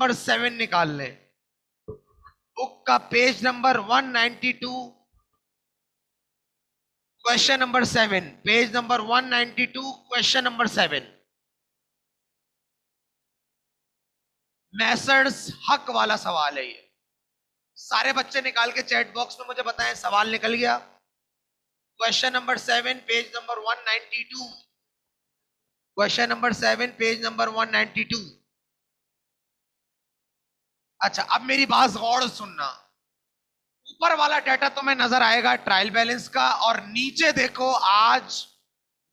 Number 7 निकाल लें। Book का page number 192, question number 7, page number 192, question number 7। Messrs हक वाला सवाल है ये। सारे बच्चे निकाल के चैट बॉक्स में मुझे बताएं सवाल निकल गया। Question number 7, page number 192, question number 7, page number 192। अच्छा, अब मेरी बात गौर से सुनना। ऊपर वाला डाटा तुम्हें नजर आएगा ट्रायल बैलेंस का, और नीचे देखो, आज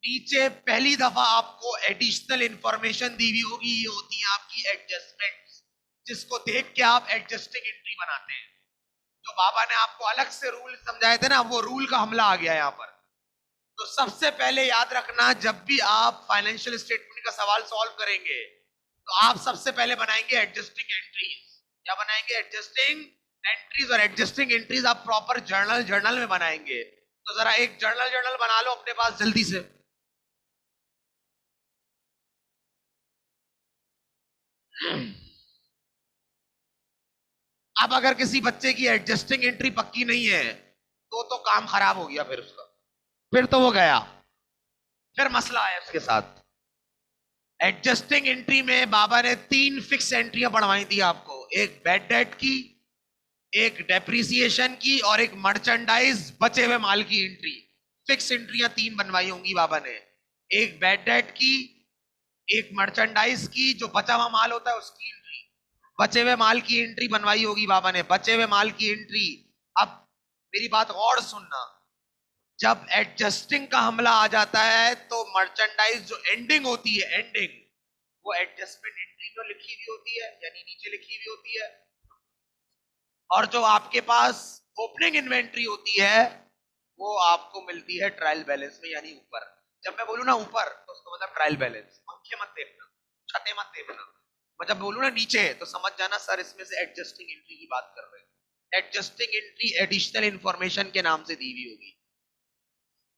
नीचे पहली दफा आपको एडिशनल इंफॉर्मेशन दी हुई होगी। ये होती है आपकी एडजस्टमेंट, जिसको देख के आप एडजस्टिंग एंट्री बनाते हैं। जो बाबा ने आपको अलग से रूल समझाए थे ना, वो रूल का हमला आ गया यहां पर। तो सबसे पहले याद रखना, जब भी आप फाइनेंशियल स्टेटमेंट का सवाल सॉल्व करेंगे तो आप सबसे पहले बनाएंगे एडजस्टिंग एंट्रीज। क्या बनाएंगे? Adjusting entries. और एडजस्टिंग एंट्रीज आप प्रॉपर जर्नल में बनाएंगे। तो जरा एक जर्नल बना लो अपने पास जल्दी से। अब अगर किसी बच्चे की एडजस्टिंग एंट्री पक्की नहीं है तो काम खराब हो गया फिर उसका, फिर तो वो गया, फिर मसला है उसके साथ। एडजस्टिंग एंट्री में बाबा ने 3 फिक्स एंट्रियां बढ़वाई थी आपको, एक बैड डेट की, एक डेप्रिसिएशन की, और एक मर्चेंडाइज बचे हुए माल की एंट्री। फिक्स एंट्रियां 3 बनवाई होंगी बाबा ने, एक बैड डेट की, एक मर्चेंडाइज की, जो बचा हुआ माल होता है उसकी एंट्री, बचे हुए माल की एंट्री बनवाई होगी बाबा ने, बचे हुए माल की एंट्री। अब मेरी बात गौर सुनना, जब एडजस्टिंग का हमला आ जाता है तो मर्चेंडाइज जो एंडिंग होती है, एंडिंग, वो एडजस्टमेंट एंट्री में लिखी हुई होती है, यानी नीचे लिखी हुई होती है। और जो आपके पास ओपनिंग इन्वेंट्री होती है वो आपको मिलती है ट्रायल बैलेंस में, यानी ऊपर। जब मैं बोलूं ना ऊपर तो उसका मतलब ट्रायल बैलेंस। पंखे मत देखना, छते मत देखना। मैं जब बोलूं ना नीचे तो समझ जाना सर इसमें से एडजस्टिंग एंट्री की बात कर रहे हैं। एडजस्टिंग एंट्री एडिशनल इंफॉर्मेशन के नाम से दी हुई होगी।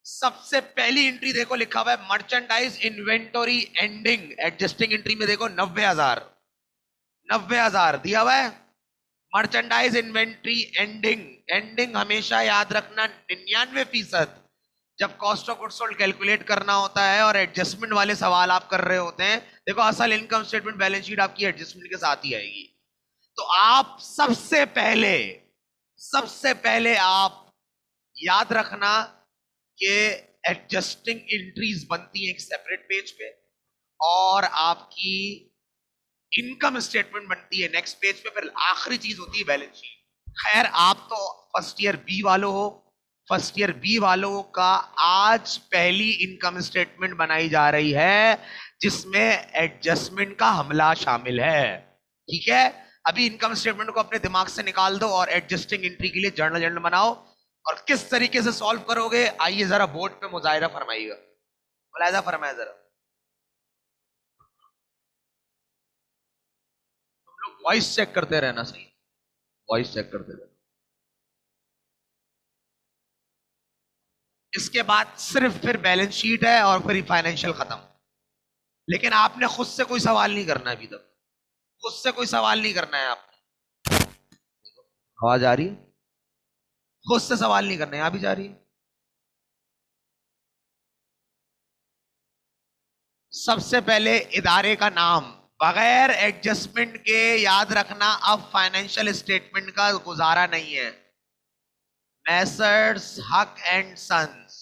सबसे पहली एंट्री देखो, लिखा हुआ है merchandise inventory ending. Adjusting entry में देखो 90,000, 90,000 दिया हुआ है। मर्चेंडाइज इन्वेंट्री एंडिंग, एंडिंग हमेशा याद रखना 99%। जब cost of goods sold calculate करना होता है और एडजस्टमेंट वाले सवाल आप कर रहे होते हैं, देखो असल इनकम स्टेटमेंट बैलेंस शीट आपकी एडजस्टमेंट के साथ ही आएगी। तो आप सबसे पहले आप याद रखना कि एडजस्टिंग एंट्रीज बनती है एक सेपरेट पेज पे, और आपकी इनकम स्टेटमेंट बनती है नेक्स्ट पेज पे, फिर आखिरी चीज होती है बैलेंस शीट। खैर, आप तो फर्स्ट ईयर बी वालों हो, फर्स्ट ईयर बी वालों का आज पहली इनकम स्टेटमेंट बनाई जा रही है जिसमें एडजस्टमेंट का हमला शामिल है। ठीक है, अभी इनकम स्टेटमेंट को अपने दिमाग से निकाल दो और एडजस्टिंग एंट्री के लिए जर्नल बनाओ। और किस तरीके से सॉल्व करोगे, आइए जरा बोर्ड पे मुजाहिरा फरमाइएगा, मुलाहिजा फरमाया जरा। तुम लोग वॉइस चेक करते रहना, सही वॉइस चेक करते रहना। इसके बाद सिर्फ फिर बैलेंस शीट है और फिर फाइनेंशियल खत्म। लेकिन आपने खुद से कोई सवाल नहीं करना, अभी तक खुद से कोई सवाल नहीं करना है आपने। आवाज आ रही है? खुद से सवाल नहीं करना है, यहां भी जा रही है। सबसे पहले इदारे का नाम, बगैर एडजस्टमेंट के याद रखना अब फाइनेंशियल स्टेटमेंट का गुजारा नहीं है। मैसर्स हक एंड सन्स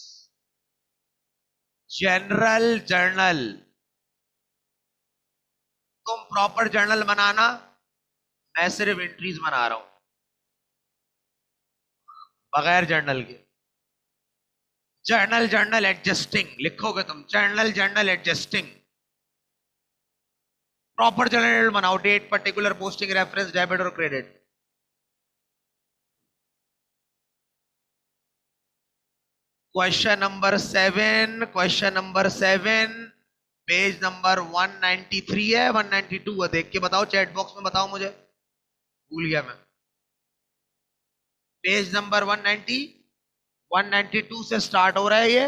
जनरल जर्नल। तुम प्रॉपर जर्नल बनाना, मैं सिर्फ एंट्रीज बना रहा हूं बगैर जर्नल के। जर्नल एडजस्टिंग लिखोगे तुम, जर्नल एडजस्टिंग। प्रॉपर जर्नल बनाओ, date, particular, posting, reference, debit और credit. Question number 7, page number 193 है, 192 है, देख के बताओ, चैट बॉक्स में बताओ मुझे, भूल गया मैं। पेज नंबर 192 से स्टार्ट हो रहा है ये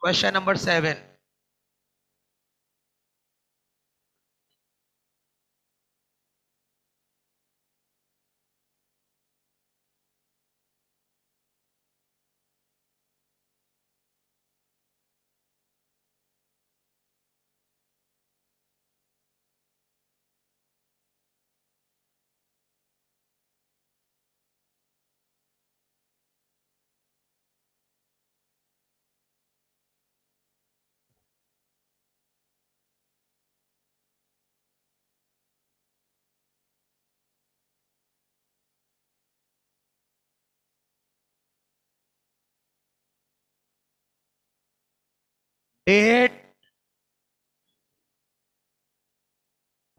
question number 7। Date,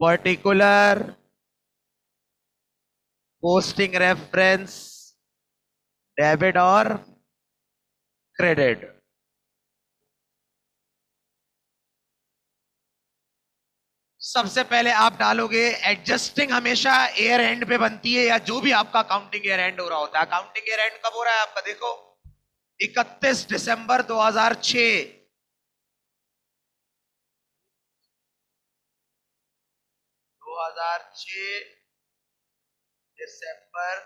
particular, posting reference, debit और क्रेडिट। सबसे पहले आप डालोगे एडजस्टिंग, हमेशा एयर एंड पे बनती है, या जो भी आपका अकाउंटिंग एयर एंड हो रहा होता है। अकाउंटिंग एयर एंड कब हो रहा है आपका, देखो 31 दिसंबर 2006, 2006 दिसंबर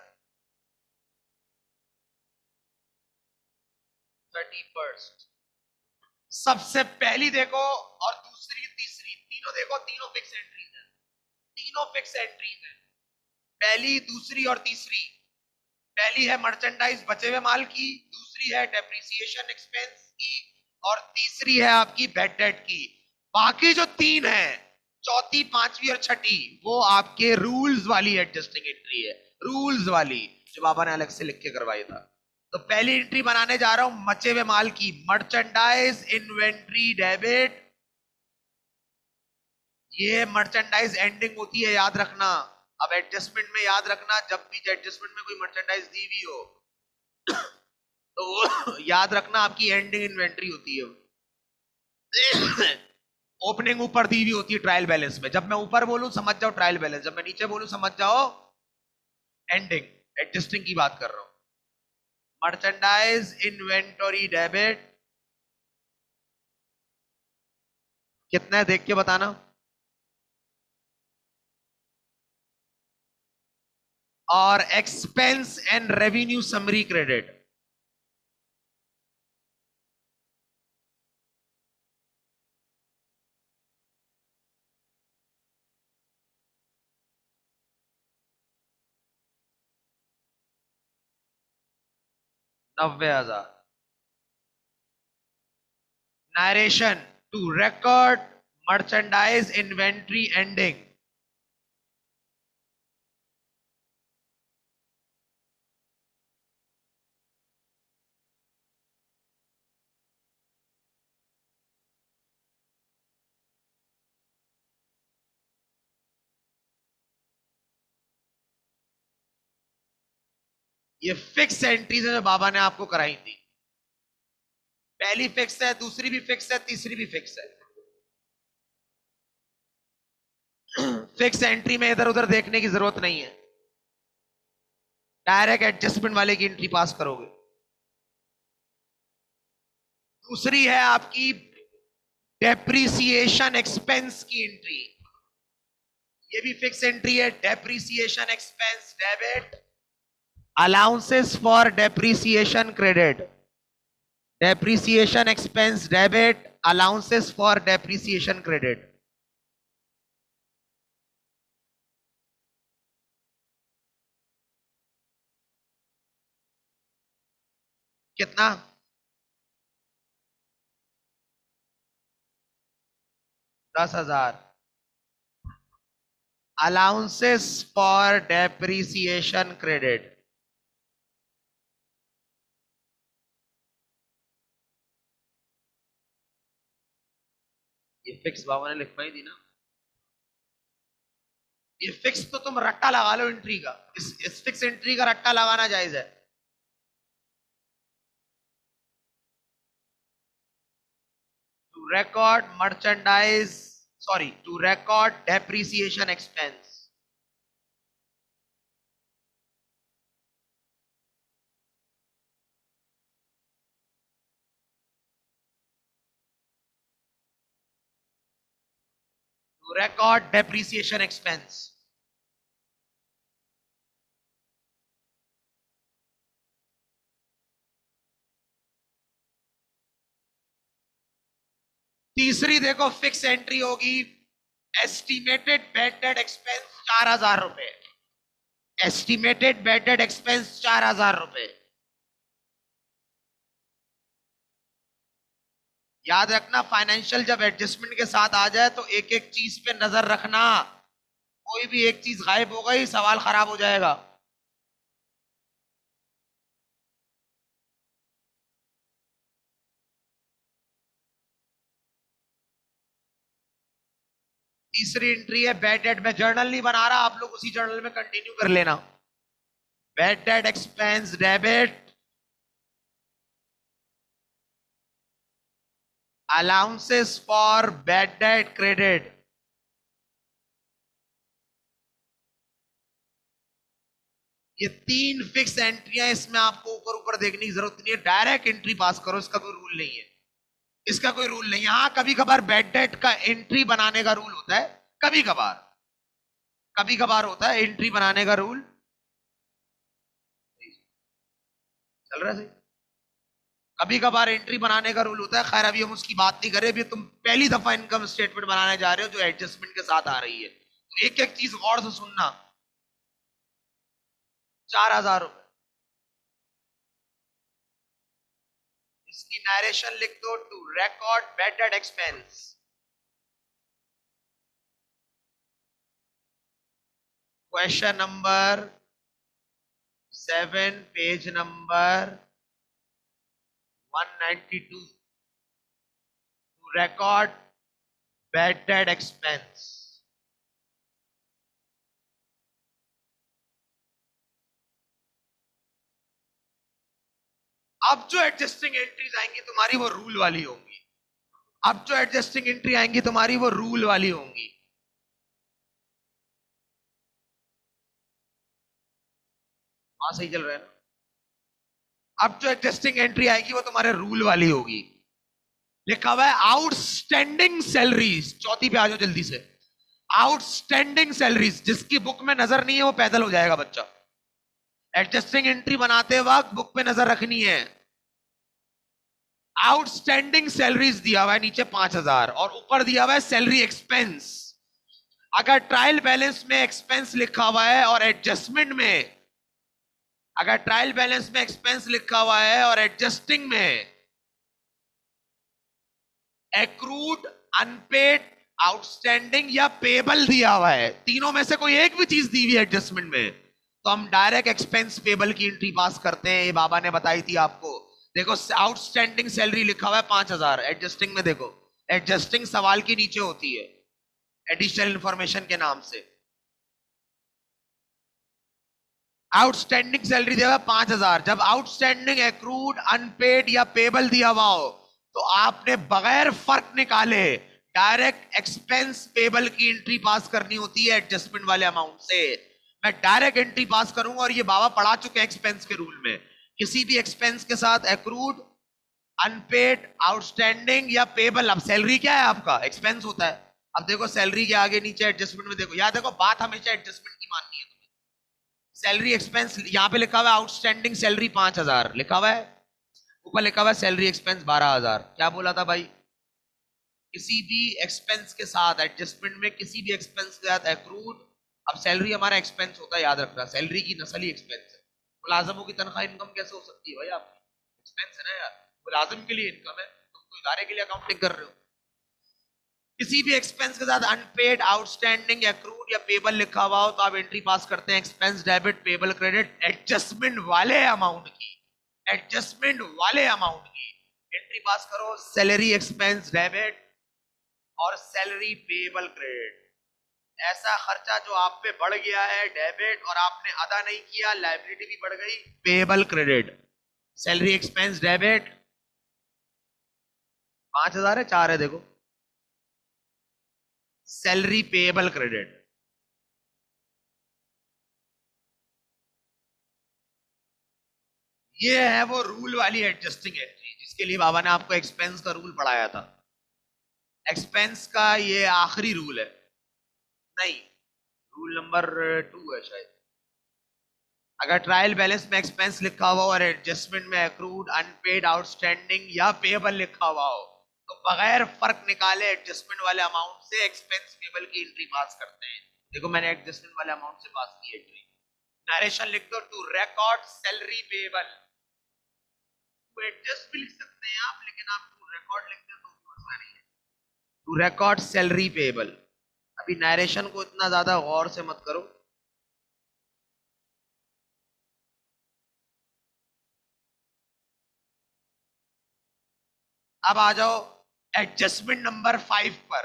31। सबसे पहली देखो, और दूसरी तीसरी तीनों देखो, तीनों फिक्स एंट्रीज हैं, तीनों फिक्स एंट्रीज हैं, पहली दूसरी और तीसरी। पहली है मर्चेंडाइज बचे हुए माल की, दूसरी है डेप्रिसिएशन एक्सपेंस की, और तीसरी है आपकी बैड डेट की। बाकी जो तीन है, चौथी पांचवी और छठी, वो आपके रूल्स वाली एडजस्टिंग एंट्री है, रूल्स वाली, जो बाबा ने अलग से लिख के करवाई था। तो पहली एंट्री बनाने जा रहा हूं मचे हुए माल की, मर्चेंडाइज इन्वेंट्री डेबिट। ये मर्चेंडाइज एंडिंग होती है, याद रखना। अब एडजस्टमेंट में याद रखना, जब भी एडजस्टमेंट में कोई मर्चेंडाइज दी हुई हो तो याद रखना आपकी एंडिंग इन्वेंट्री होती है। ओपनिंग ऊपर दी हुई होती है ट्रायल बैलेंस में, जब मैं ऊपर बोलूं समझ जाओ ट्रायल बैलेंस, जब मैं नीचे बोलूं समझ जाओ एंडिंग। एडजस्टिंग की बात कर रहा हूं। मर्चेंडाइज इन्वेंटरी डेबिट कितना है देख के बताना। और expense and revenue summary credit, $90,000। narration to record merchandise inventory ending, ये फिक्स एंट्रीज है जो बाबा ने आपको कराई थी। पहली फिक्स है, दूसरी भी फिक्स है, तीसरी भी फिक्स है। फिक्स एंट्री में इधर उधर देखने की जरूरत नहीं है, डायरेक्ट एडजस्टमेंट वाले की एंट्री पास करोगे। दूसरी है आपकी डेप्रीसिएशन एक्सपेंस की एंट्री, ये भी फिक्स एंट्री है। Depreciation expense debit, allowances for depreciation credit, depreciation expense debit, allowances for depreciation credit. कितना, 10,000। अलाउंसेस फॉर डेप्रीसिएशन क्रेडिट, ये फिक्स बाबा ने लिखवाई थी ना। ये फिक्स तो तुम रट्टा लगा लो एंट्री का, इस फिक्स एंट्री का रट्टा लगाना जायज है। To record merchandise, sorry, to record depreciation expense, to record depreciation expense। तीसरी देखो फिक्स एंट्री होगी, एस्टिमेटेड बैड डेट एक्सपेंस 4,000 रुपए, एस्टिमेटेड बैड डेट एक्सपेंस 4,000 रुपए। याद रखना, फाइनेंशियल जब एडजस्टमेंट के साथ आ जाए तो एक एक चीज पे नजर रखना, कोई भी एक चीज गायब हो गई सवाल खराब हो जाएगा। तीसरी एंट्री है बैड डेट। मैं जर्नल नहीं बना रहा, आप लोग उसी जर्नल में कंटिन्यू कर लेना। Bad debt expense debit, allowances for bad debt credit. ये तीन फिक्स एंट्रियां, इसमें आपको ऊपर ऊपर देखने की जरूरत नहीं है, डायरेक्ट एंट्री पास करो, इसका कोई रूल नहीं है। इसका कोई रूल नहीं है। हाँ, कभी कभार बैड डेट का एंट्री बनाने का रूल होता है, कभी कभार, कभी कभार होता है एंट्री बनाने का रूल। चल रहा है सही? कभी कभार एंट्री बनाने का रूल होता है। खैर अभी हम उसकी बात नहीं करें, अभी तुम पहली दफा इनकम स्टेटमेंट बनाने जा रहे हो जो एडजस्टमेंट के साथ आ रही है, तो एक एक चीज गौर से सुनना। 4,000 रुपए, इसकी नरेशन लिख दो, to record bad debt expense. Question number 7, page number 192, to record bad debt expense. अब जो एडजस्टिंग एंट्रीज आएंगी तुम्हारी वो रूल वाली होंगी। अब जो एडजस्टिंग एंट्री आएंगी तुम्हारी वो रूल वाली होंगी। हाँ सही चल रहा है ना? अब जो एडजस्टिंग एंट्री आएगी वो तुम्हारे रूल वाली होगी। लिखा हुआ है आउटस्टैंडिंग सैलरीज, चौथी पे आ जाओ जल्दी से। आउटस्टैंडिंग सैलरीज, जिसकी बुक में नजर नहीं है वो पैदल हो जाएगा बच्चा। एडजस्टिंग एंट्री बनाते वक्त बुक पे नजर रखनी है। आउटस्टैंडिंग सैलरीज दिया हुआ है नीचे 5,000, और ऊपर दिया हुआ है सैलरी एक्सपेंस। अगर ट्रायल बैलेंस में एक्सपेंस लिखा हुआ है और एडजस्टमेंट में, अगर ट्रायल बैलेंस में एक्सपेंस लिखा हुआ है और एडजस्टिंग में एक्रूड, अनपेड, आउटस्टैंडिंग या पेबल दिया हुआ है, तीनों में से कोई एक भी चीज दी हुई है एडजस्टमेंट में, तो हम डायरेक्ट एक्सपेंस पेबल की एंट्री पास करते हैं। ये बाबा ने बताई थी आपको। देखो आउटस्टैंडिंग सैलरी लिखा हुआ है 5,000, एडजस्टिंग में देखो, एडजस्टिंग सवाल की नीचे होती है एडिशनल इंफॉर्मेशन के नाम से। आउटस्टैंडिंग सैलरी दिया हुआ 5,000। जब आउटस्टैंडिंग, एक्रूड, अनपेड या पेबल दिया हुआ हो तो आपने बगैर फर्क निकाले डायरेक्ट एक्सपेंस पेबल की एंट्री पास करनी होती है एडजस्टमेंट वाले अमाउंट से। मैं डायरेक्ट एंट्री पास करूंगा, और ये बाबा पढ़ा चुके हैं एक्सपेंस के रूल में। किसी भी एक्सपेंस के साथ एक्रूड, अनपेड, आउटस्टैंडिंग या पेबल, अब सैलरी क्या है आपका, एक्सपेंस होता है। अब देखो सैलरी के आगे नीचे एडजस्टमेंट में देखो, याद देखो बात हमेशा एडजस्टमेंट की माननी है। सैलरी एक्सपेंस यहां पे लिखा हुआ है आउटस्टैंडिंग सैलरी 5,000 लिखा हुआ है, ऊपर लिखा हुआ है सैलरी एक्सपेंस 12,000। क्या बोला था भाई? किसी भी एक्सपेंस के साथ एडजस्टमेंट में, किसी भी एक्सपेंस के साथ एक्रूड, अब सैलरी हमारा एक्सपेंस होता है, याद रखना, सैलरी की नस्ल ही एक्सपेंस है। मुलाजमों की तनख्वाह इनकम कैसे हो सकती है भाई? आपकी एक्सपेंस है ना यार, मुलाजिम के लिए इनकम है, तुम कोई इदारे के लिए अकाउंटिंग कर रहे हो। किसी भी एक्सपेंस के साथ अनपेड, आउटस्टैंडिंग, एक्रूड या पेबल लिखा हुआ हो तो आप एंट्री पास करते हैं expense debit, payable credit, adjustment वाले अमाउंट की, एडजस्टमेंट वाले अमाउंट की एंट्री पास करो। सैलरी एक्सपेंस डेबिट और सैलरी पेबल क्रेडिट। ऐसा खर्चा जो आप पे बढ़ गया है डेबिट और आपने अदा नहीं किया, लायबिलिटी भी बढ़ गई, payable credit. Salary expense debit 5,000 है, 4 है देखो, सैलरी पेबल क्रेडिट। ये है वो रूल वाली एडजस्टिंग एंट्री जिसके लिए बाबा ने आपको एक्सपेंस का रूल पढ़ाया था। एक्सपेंस का ये आखिरी रूल है, नहीं, रूल नंबर 2 है शायद। अगर ट्रायल बैलेंस में एक्सपेंस लिखा हुआ हो और एडजस्टमेंट में एक्रूड, अनपेड, आउटस्टैंडिंग या पेबल लिखा हुआ हो तो बगैर फर्क निकाले एडजस्टमेंट वाले अमाउंट से एक्सपेंस पेबल की एंट्री पास करते हैं। देखो मैंने एडजस्टमेंट वाले अमाउंट से पास की एंट्री। नरेशन लिख दो, to record salary payable. To adjust भी लिख सकते हैं आप, लेकिन आप टू रिकॉर्ड लिखते हो तो भी मसला नहीं है। To record salary payable. अभी नरेशन को इतना ज्यादा गौर से मत करो। अब आ जाओ एडजस्टमेंट नंबर 5 पर।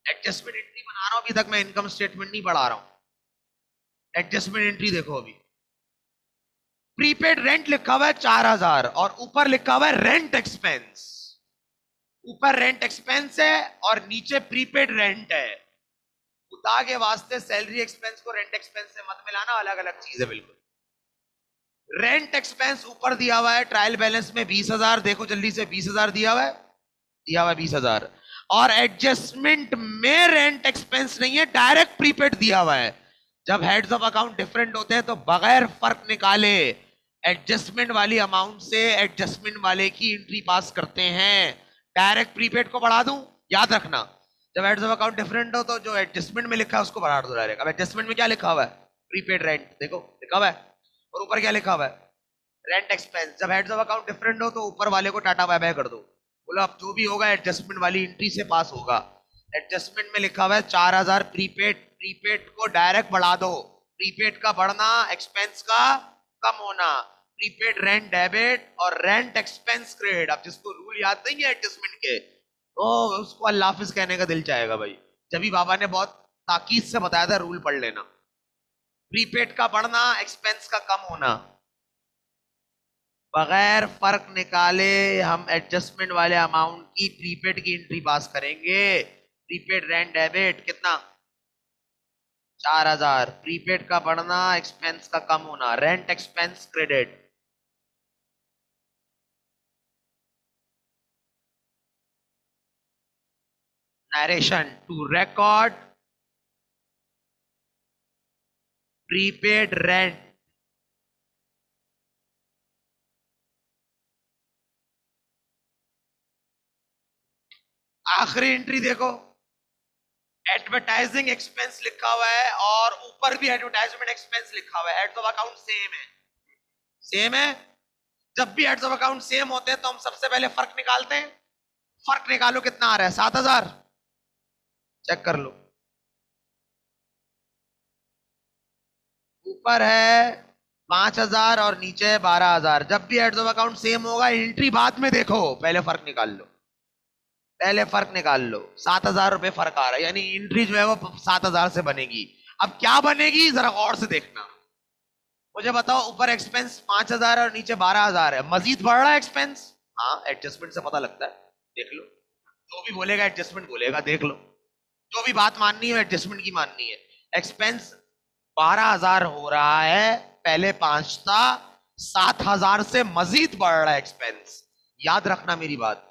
एडजस्टमेंट एंट्री बना रहा हूं, अभी तक मैं इनकम स्टेटमेंट नहीं बढ़ा रहा हूं। एडजस्टमेंट एंट्री देखो अभी, प्रीपेड रेंट लिखा हुआ है 4,000 और ऊपर लिखा हुआ है रेंट एक्सपेंस। ऊपर रेंट एक्सपेंस है और नीचे प्रीपेड रेंट है। खुदा के वास्ते सैलरी एक्सपेंस को रेंट एक्सपेंस से मत मिलाना, अलग अलग चीज है बिल्कुल। रेंट एक्सपेंस ऊपर दिया हुआ है ट्रायल बैलेंस में 20,000, देखो जल्दी से 20,000 दिया हुआ है 20,000। और एडजस्टमेंट में रेंट एक्सपेंस नहीं है, डायरेक्ट प्रीपेड दिया हुआ है। जब हेड्स ऑफ अकाउंट डिफरेंट होते हैं तो बगैर फर्क निकाले एडजस्टमेंट वाली अमाउंट से एडजस्टमेंट वाले की एंट्री पास करते हैं। डायरेक्ट प्रीपेड को बढ़ा दूं, याद रखना, जब हेड्स ऑफ अकाउंट डिफरेंट हो तो जो एडजस्टमेंट में लिखा है उसको बढ़ा दो डायरेक्ट। अब एडजस्टमेंट में क्या लिखा हुआ है? प्रीपेड रेंट, देखो लिखा हुआ है। और ऊपर क्या लिखा हुआ है? Rent expense. जब हेड्स ऑफ अकाउंट डिफरेंट हो तो ऊपर वाले को टाटा बाय बाय कर दो, बोलो अब जो भी होगा एडजस्टमेंट वाली एंट्री से पास होगा। एडजस्टमेंट में लिखा हुआ है 4,000 प्रीपेड, प्रीपेड को डायरेक्ट बढ़ा दो। प्रीपेड का बढ़ना, एक्सपेंस का कम होना। प्रीपेड रेंट डेबिट और रेंट एक्सपेंस क्रेडिट। अब जिसको रूल याद नहीं है एडजस्टमेंट के, तो उसको अल्लाह हाफिज कहने का दिल चाहेगा भाई। जब भी बाबा ने बहुत ताकीद से बताया था रूल पढ़ लेना। प्रीपेड का बढ़ना, एक्सपेंस का कम होना। बगैर फर्क निकाले हम एडजस्टमेंट वाले अमाउंट की प्रीपेड की एंट्री पास करेंगे। प्रीपेड रेंट डेबिट कितना? 4,000। प्रीपेड का बढ़ना, एक्सपेंस का कम होना, rent expense credit. Narration to record prepaid rent. आखिरी एंट्री देखो, एडवर्टाइजिंग एक्सपेंस लिखा हुआ है और ऊपर भी एडवर्टाइजमेंट एक्सपेंस लिखा हुआ है। हेड्स ऑफ अकाउंट सेम है, सेम है। जब भी हेड्स ऑफ अकाउंट सेम होते हैं तो हम सबसे पहले फर्क निकालते हैं। फर्क निकालो, कितना आ रहा है? 7,000। चेक कर लो, ऊपर है 5,000 और नीचे है 12,000। जब भी हेड्स ऑफ अकाउंट सेम होगा एंट्री बाद में देखो, पहले फर्क निकाल लो। पहले फर्क निकाल लो, 7,000 रुपए फर्क आ रहा है, यानी एंट्री जो है वो 7,000 से बनेगी। अब क्या बनेगी जरा गौर से देखना। मुझे बताओ, ऊपर एक्सपेंस 5,000 और नीचे 12,000 है, मजीद बढ़ रहा है एक्सपेंस? हाँ, एडजस्टमेंट से पता लगता है, देख लो। जो भी बोलेगा एडजस्टमेंट बोलेगा, देख लो। जो भी बात माननी है एडजस्टमेंट की माननी है। एक्सपेंस 12,000 हो रहा है, पहले 5 था, 7,000 से मजीद बढ़ रहा है एक्सपेंस। याद रखना मेरी बात,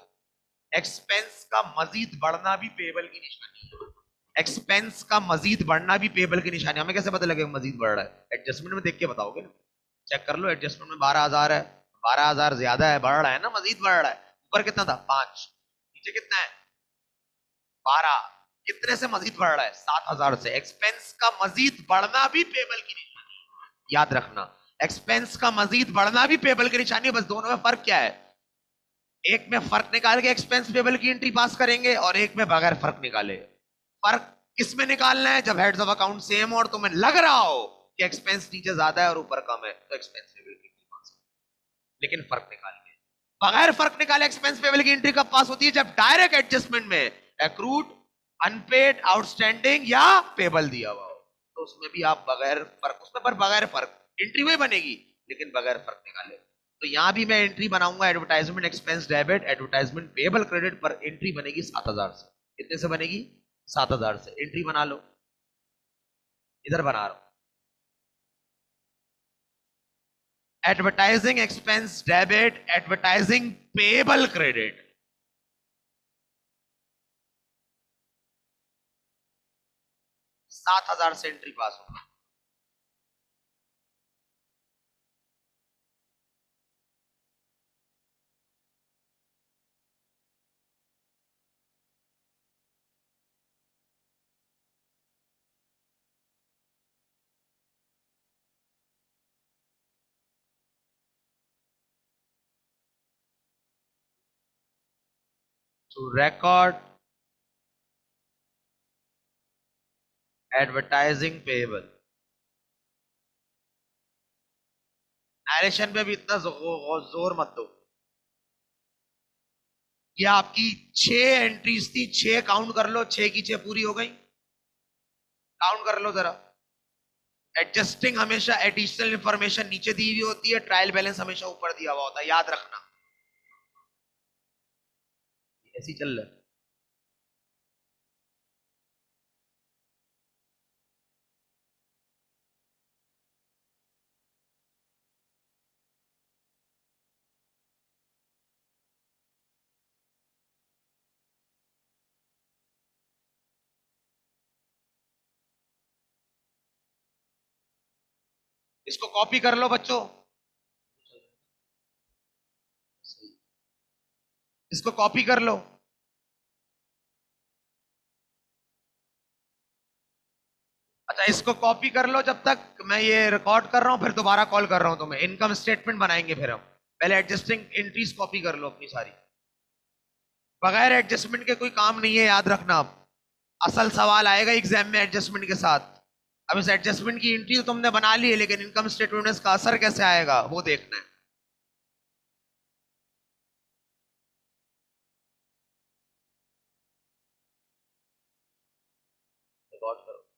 एक्सपेंस का मजीद बढ़ना भी पेबल की निशानी है। एक्सपेंस का मजीद बढ़ना भी पेबल की निशानी। हमें कैसे पता लगेगा मजीद बढ़ रहा है? एडजस्टमेंट में देख के बताओगे ना। चेक कर लो, एडजस्टमेंट में 12,000 है, 12,000 ज्यादा है, बढ़ रहा है ना, मजीद बढ़ रहा है। ऊपर कितना था? 5। नीचे कितना है? 12। कितने से मजीद बढ़ रहा है? 7,000 से। एक्सपेंस का मजीद बढ़ना भी पेबल की निशानी है, याद रखना। एक्सपेंस का मजीद बढ़ना भी पेबल की निशानी है, बस दोनों में फर्क क्या है? एक में फर्क निकाल के एक्सपेंस पेबल की एंट्री पास करेंगे और एक में बगैर फर्क निकाले। फर्क किस में निकालना है? जब हेड्स ऑफ अकाउंट सेम हो और तुम्हें लग रहा हो कि एक्सपेंस नीचे ज्यादा है और ऊपर कम है, तो एक्सपेंस पेबल की एंट्री पास, लेकिन फर्क निकाल के। बगैर फर्क निकाले एक्सपेंस पेबल की एंट्री कब पास होती है? जब डायरेक्ट एडजस्टमेंट में एक्रूड, अनपेड, आउटस्टैंडिंग या पेबल दिया हुआ हो, तो उसमें भी आप बगैर फर्क, उसमें पर बगैर फर्क एंट्री वही बनेगी, लेकिन बगैर फर्क निकाले। तो यहां भी मैं एंट्री बनाऊंगा advertisement expense debit, advertisement payable credit, पर एंट्री बनेगी 7,000 से। कितने से बनेगी? 7,000 से। एंट्री बना लो, इधर बना रहा हूं, advertising expense debit, advertising payable credit. 7,000 से एंट्री पास होगा। to record advertising payable. Narration पे भी इतना जोर मत दो। ये आपकी 6 एंट्रीज थी, 6 काउंट कर लो, 6 की 6 पूरी हो गई। काउंट कर लो जरा। एडजस्टिंग हमेशा एडिशनल इंफॉर्मेशन नीचे दी हुई होती है, ट्रायल बैलेंस हमेशा ऊपर दिया हुआ होता है, याद रखना। ऐसे ही चल रहा है। इसको कॉपी कर लो बच्चों, इसको कॉपी कर लो। अच्छा, इसको कॉपी कर लो जब तक मैं ये रिकॉर्ड कर रहा हूं, फिर दोबारा कॉल कर रहा हूं तुम्हें, इनकम स्टेटमेंट बनाएंगे फिर हम। पहले एडजस्टिंग एंट्रीज कॉपी कर लो अपनी सारी। बगैर एडजस्टमेंट के कोई काम नहीं है, याद रखना। अब असल सवाल आएगा एग्जाम में एडजस्टमेंट के साथ। अब इस एडजस्टमेंट की एंट्री तो तुमने बना ली है, लेकिन इनकम स्टेटमेंट में इसका असर कैसे आएगा वो देखना है। रिकॉर्ड करो।